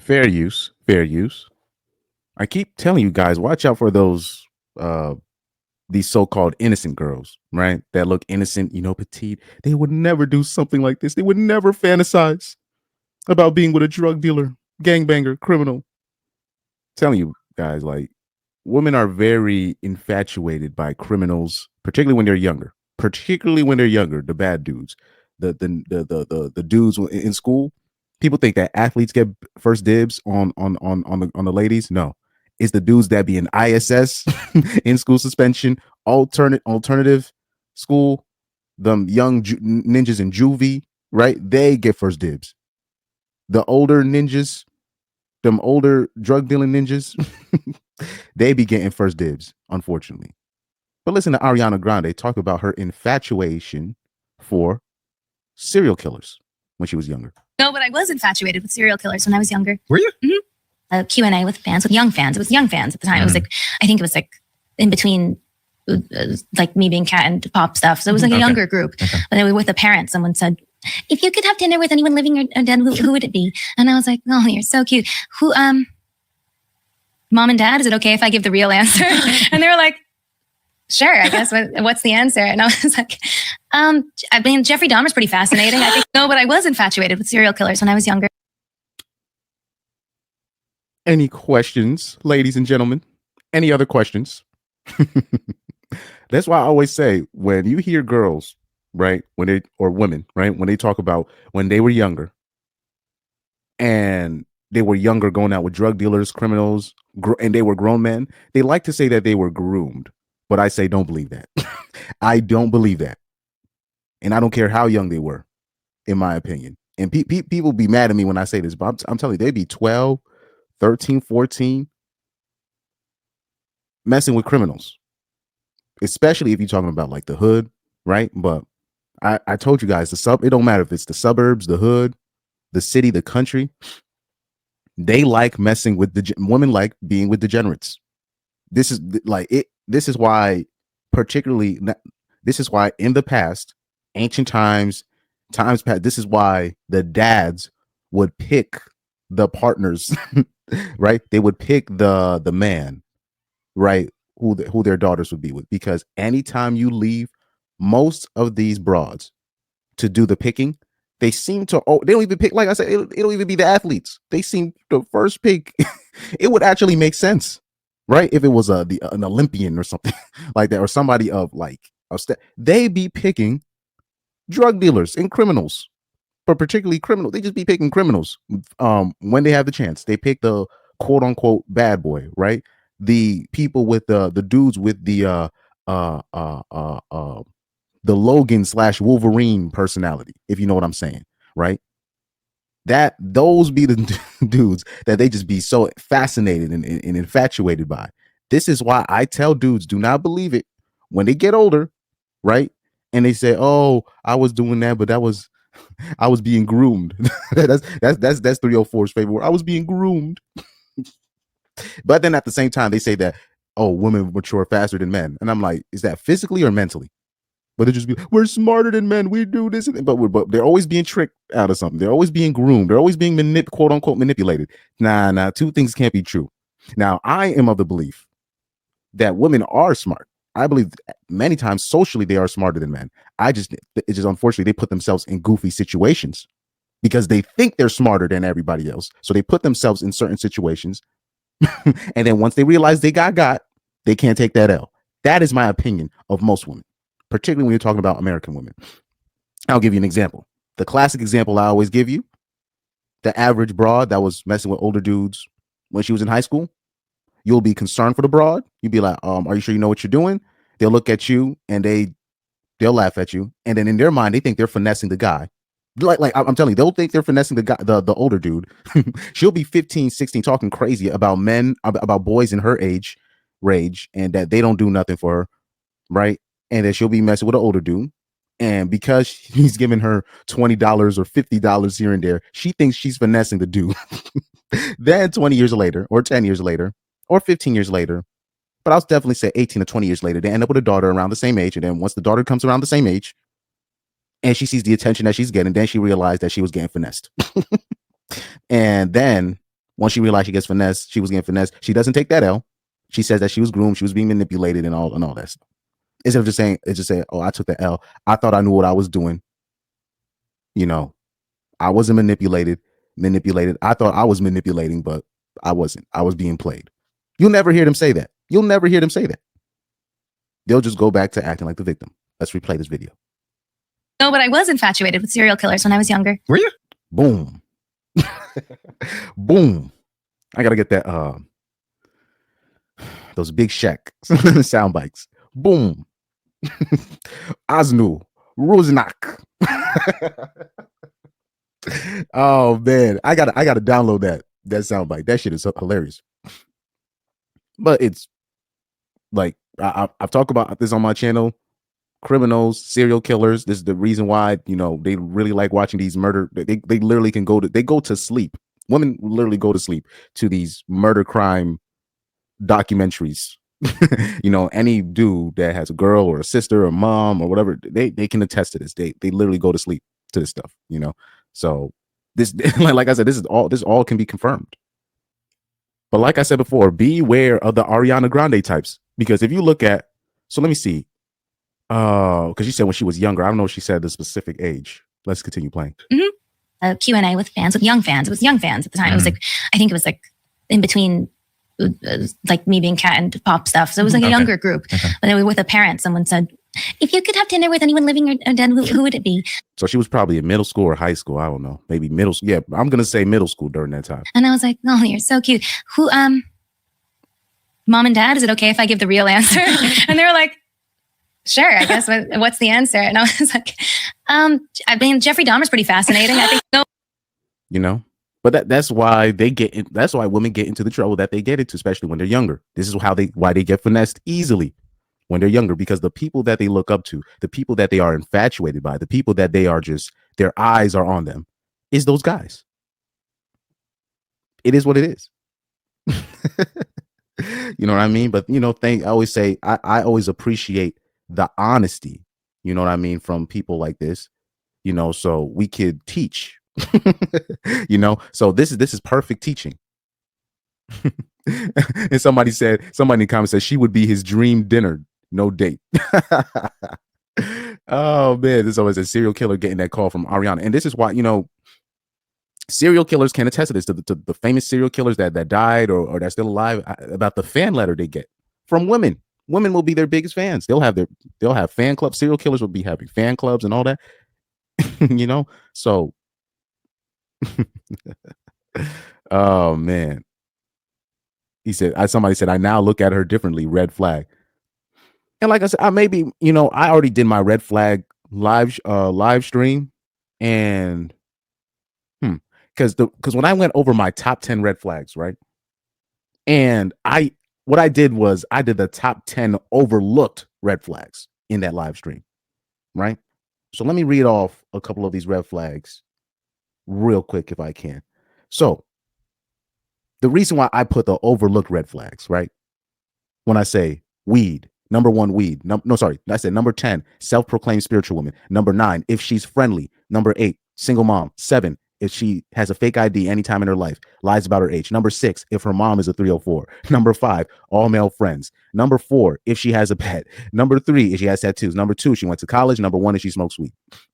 Fair use. Fair use. I keep telling you guys, watch out for uh these so-called innocent girls, right? That look innocent, petite. They would never do something like this. They would never fantasize about being with a drug dealer, gangbanger, criminal. Telling you guys, like, women are very infatuated by criminals, particularly when they're younger. Particularly when they're younger, the bad dudes, the dudes in school. People think that athletes get first dibs on the ladies. No, it's the dudes that be in ISS, in school suspension, alternative school, them young ninjas in juvie, right? They get first dibs. The older ninjas, them older drug dealing ninjas, they be getting first dibs, unfortunately. But listen to Ariana Grande talk about her infatuation for serial killers when she was younger. No, but I was infatuated with serial killers when I was younger. Were you? Mm-hmm. Q&A with fans, with young fans. It was young fans at the time. It was like, I think it was like in between like me being cat and pop stuff. So it was like a younger group. Okay. But then with the parents, someone said, if you could have dinner with anyone living or dead, who would it be? And I was like, oh, you're so cute. Who, mom and dad, is it okay if I give the real answer? And they were like, sure, I guess. What's the answer? And I was like, I mean, Jeffrey Dahmer's pretty fascinating. I think, no, but I was infatuated with serial killers when I was younger. Any questions, ladies and gentlemen? Any other questions? That's why I always say, when you hear girls, right, or women, right, when they talk about when they were younger and they were younger going out with drug dealers, criminals, and they were grown men, they like to say that they were groomed. But I say, don't believe that. I don't believe that. And I don't care how young they were, in my opinion. And people be mad at me when I say this, but I'm telling you, they'd be 12, 13, 14, messing with criminals. Especially if you're talking about like the hood, right? But I told you guys, it don't matter if it's the suburbs, the hood, the city, the country. They like messing with women, like being with degenerates. This is like it. This is why, particularly, this is why in the past, ancient times past, this is why the dads would pick the partners, right? They would pick the man, right? Who their daughters would be with, because anytime you leave most of these broads to do the picking, they seem to, they don't even pick, like I said, it'll even be the athletes. They seem the first pick. It would actually make sense, right? If it was an Olympian or something like that, or somebody of like, they be picking drug dealers and criminals, but particularly criminals. They just be picking criminals when they have the chance. They pick the quote unquote bad boy, right? The people with the dudes with the Logan / Wolverine personality, if you know what I'm saying, right? That those be the dudes that they just be so fascinated and infatuated by. This is why I tell dudes, do not believe it when they get older, right? And they say, "Oh, I was doing that, but I was being groomed." that's 304's favorite word. I was being groomed. But then at the same time, they say that, oh, women mature faster than men. And I'm like, is that physically or mentally? But they just be, we're smarter than men. We do this. But they're always being tricked out of something. They're always being groomed. They're always being quote unquote manipulated. Nah, two things can't be true. Now, I am of the belief that women are smart. I believe many times socially they are smarter than men. It's just unfortunately they put themselves in goofy situations because they think they're smarter than everybody else. So they put themselves in certain situations. And then once they realize they got, they can't take that L. That is my opinion of most women, particularly when you're talking about American women. I'll give you an example. The classic example I always give you, the average broad that was messing with older dudes when she was in high school, you'll be concerned for the broad. You'll be like, are you sure you know what you're doing? They'll look at you and they'll laugh at you. And then in their mind, they think they're finessing the guy. Like I'm telling you, they'll think they're finessing the guy, the older dude. She'll be 15, 16, talking crazy about men, about boys in her age range, and that they don't do nothing for her, right? And then she'll be messing with an older dude. And because he's giving her $20 or $50 here and there, she thinks she's finessing the dude. Then 20 years later, or 10 years later, or 15 years later, but I'll definitely say 18 to 20 years later, they end up with a daughter around the same age. And then once the daughter comes around the same age, and she sees the attention that she's getting, then she realized that she was getting finessed. And then Once she realized she gets finessed, she was getting finessed. She doesn't take that L. She says that she was groomed, she was being manipulated, and all that stuff. Instead of just saying, "Oh, I took the L. I thought I knew what I was doing. You know, I wasn't manipulated. I thought I was manipulating, but I wasn't. I was being played." You'll never hear them say that. You'll never hear them say that. They'll just go back to acting like the victim. Let's replay this video. No, but I was infatuated with serial killers when I was younger. Were you? Boom. Boom. I gotta get that those big Shaq sound bites. Boom. Aznu. Ruznak. Oh man. I gotta download that sound bite. That shit is hilarious. But it's like I've talked about this on my channel. Criminals, serial killers. This is the reason why, they really like watching these murder. They literally can go to sleep. Women literally go to sleep to these murder crime documentaries. Any dude that has a girl or a sister or mom or whatever, they can attest to this. They literally go to sleep to this stuff. So this, like I said, this all can be confirmed. But like I said before, beware of the Ariana Grande types, because if you look at, so let me see. Because she said when she was younger. I don't know if she said the specific age. Let's continue playing. Q&A with young fans. It was young fans at the time. It was like, I think it was like in between like me being Cat and Pop stuff. So it was like a younger group. But then with a parent, someone said, if you could have dinner with anyone living or dead, who would it be? So she was probably in middle school or high school. I don't know. Maybe middle school. Yeah, I'm going to say middle school during that time. And I was like, oh, you're so cute. Who, mom and dad, is it okay if I give the real answer? And they were like, sure, I guess. What's the answer? And I was like, I mean, Jeffrey Dahmer's pretty fascinating. I think so. But that's why that's why women get into the trouble that they get into, especially when they're younger. This is why they get finessed easily when they're younger, because the people that they look up to, the people that they are infatuated by, the people that they are just, their eyes are on them, is those guys. It is what it is. You know what I mean? But, I always say, I always appreciate the honesty, you know what I mean, from people like this, so we could teach. So this is perfect teaching. And somebody in the comments said she would be his dream dinner, no date. Oh man, there's always a serial killer getting that call from Ariana. And this is why, serial killers can attest to this, to the famous serial killers that died or that's still alive, about the fan letter they get from women. Women will be their biggest fans. They'll have fan clubs. Serial killers will be having fan clubs and all that. So oh man. He said, somebody said, I now look at her differently. Red flag. And like I said, I already did my red flag live stream, and because when I went over my top 10 red flags, right? And what I did was I did the top 10 overlooked red flags in that live stream, right? So let me read off a couple of these red flags real quick if I can. So the reason why I put the overlooked red flags, right? When I say weed, number 1, weed. I said number 10, self-proclaimed spiritual woman. Number 9, if she's friendly. Number 8, single mom. 7, if she has a fake ID anytime in her life, lies about her age. Number 6, if her mom is a 304. Number 5, all male friends. Number 4, if she has a pet. Number 3, if she has tattoos. Number 2, she went to college. Number 1, if she smokes weed,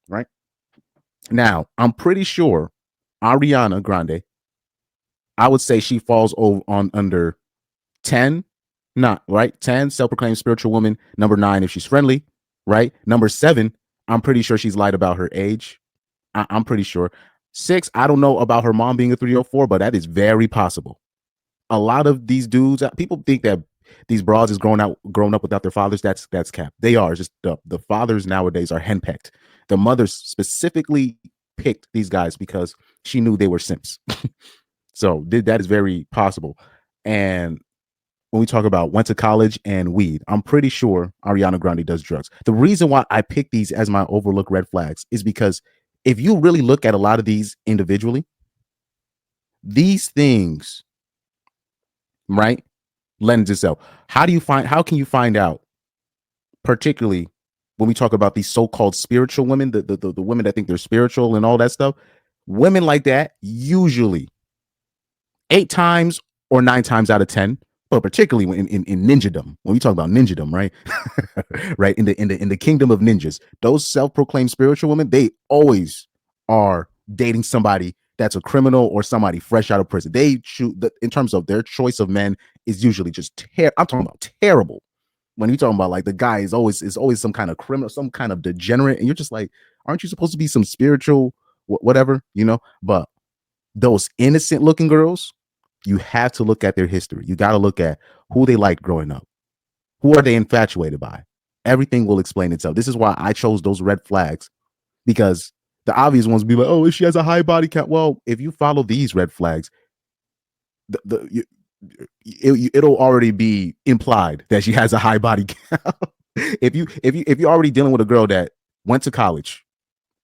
right? Now, I'm pretty sure Ariana Grande, I would say she falls under 10, not right. 10, self-proclaimed spiritual woman. Number 9, if she's friendly, right? Number 7, I'm pretty sure she's lied about her age. I'm pretty sure. 6, I don't know about her mom being a 304, but that is very possible. A lot of these dudes, people think that these broads is grown up without their fathers. That's cap. They are just the fathers nowadays are henpecked. The mothers specifically picked these guys because she knew they were simps. So that is very possible. And when we talk about went to college and weed, I'm pretty sure Ariana Grande does drugs. The reason why I pick these as my overlooked red flags is because if you really look at a lot of these individually, these things, right, lends itself. How can you find out, particularly when we talk about these so-called spiritual women, the women that think they're spiritual and all that stuff? Women like that usually 8 times or 9 times out of 10, but particularly in ninjadom, when we talk about ninjadom, right? Right, in the kingdom of ninjas, those self-proclaimed spiritual women, they always are dating somebody that's a criminal or somebody fresh out of prison. They choose, in terms of their choice of men, is usually just I'm talking about terrible. When you're talking about like the guy is always some kind of criminal, some kind of degenerate, and you're just like, aren't you supposed to be some spiritual whatever, But those innocent looking girls, you have to look at their history. You got to look at who they liked growing up. Who are they infatuated by? Everything will explain itself. This is why I chose those red flags, because the obvious ones be like, oh, she has a high body count. Well, if you follow these red flags, it'll already be implied that she has a high body count. if you're already dealing with a girl that went to college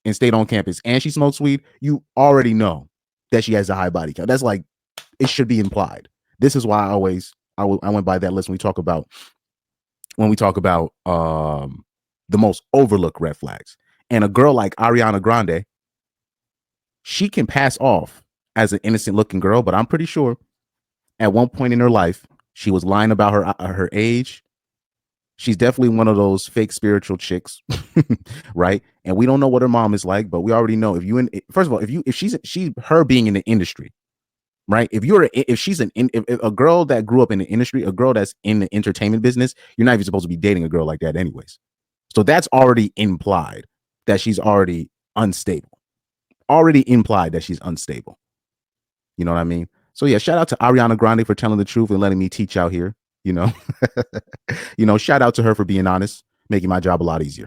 and stayed on campus and she smokes weed, you already know that she has a high body count. That's like, it should be implied. This is why I went by that list when we talk about the most overlooked red flags. And a girl like Ariana Grande, she can pass off as an innocent looking girl, but I'm pretty sure at one point in her life she was lying about her age. She's definitely one of those fake spiritual chicks, right? And we don't know what her mom is like, but we already know first of all, if she's her being in the industry, right? If she's if a girl that grew up in the industry, a girl that's in the entertainment business, you're not even supposed to be dating a girl like that anyways. So that's already implied that she's already unstable. Already implied that she's unstable. You know what I mean? So yeah, shout out to Ariana Grande for telling the truth and letting me teach out here. Shout out to her for being honest, making my job a lot easier.